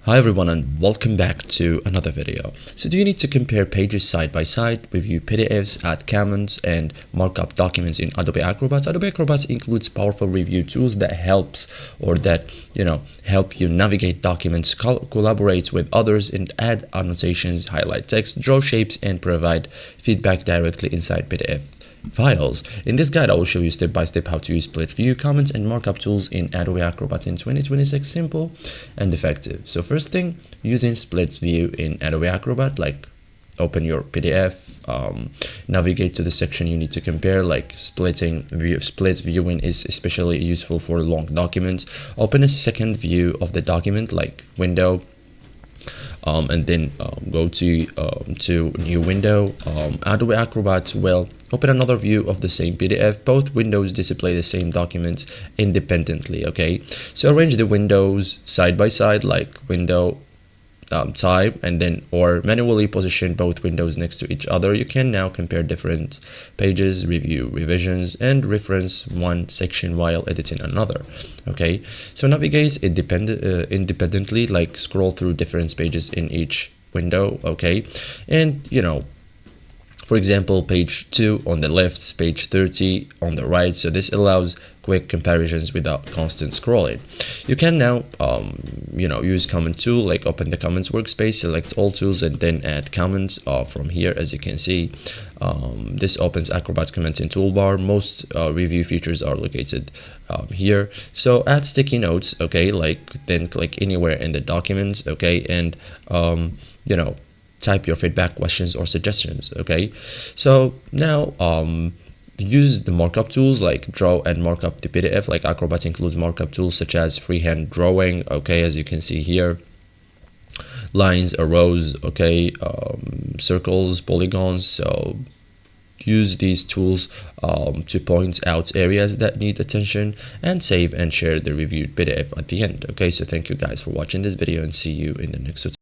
Hi everyone and welcome back to another video. So do you need to compare pages side by side, review PDFs, add comments and markup documents in Adobe Acrobat? Adobe Acrobat includes powerful review tools that help you navigate documents, collaborate with others and add annotations, highlight text, draw shapes and provide feedback directly inside PDF files. In this guide, I will show you step by step how to use split view, comments, and markup tools in Adobe Acrobat in 2026, simple and effective. So first thing, using split view in Adobe Acrobat, like open your PDF, navigate to the section you need to compare, like split viewing is especially useful for long documents. Open a second view of the document, like window, and then go to new window. Adobe Acrobat will open another view of the same PDF. Both windows display the same documents independently. Okay, so arrange the windows side by side, like window type, and then or manually position both windows next to each other. You can now compare different pages, review revisions, and reference one section while editing another. Okay, so navigate independently, like scroll through different pages in each window. Okay, and for example, page 2 on the left, page 30 on the right. So this allows quick comparisons without constant scrolling. You can now use comment tool, like open the comments workspace, select all tools and then add comments from here. As you can see, this opens Acrobat commenting toolbar. Most review features are located here. So add sticky notes, okay, then click anywhere in the documents, okay, and type your feedback, questions or suggestions. Okay, so now use the markup tools, like draw and markup the PDF. Like Acrobat includes markup tools such as freehand drawing, okay, as you can see here, lines, arrows, okay, circles, polygons. So use these tools to point out areas that need attention, and save and share the reviewed PDF at the end. Okay, so thank you guys for watching this video and see you in the next tutorial.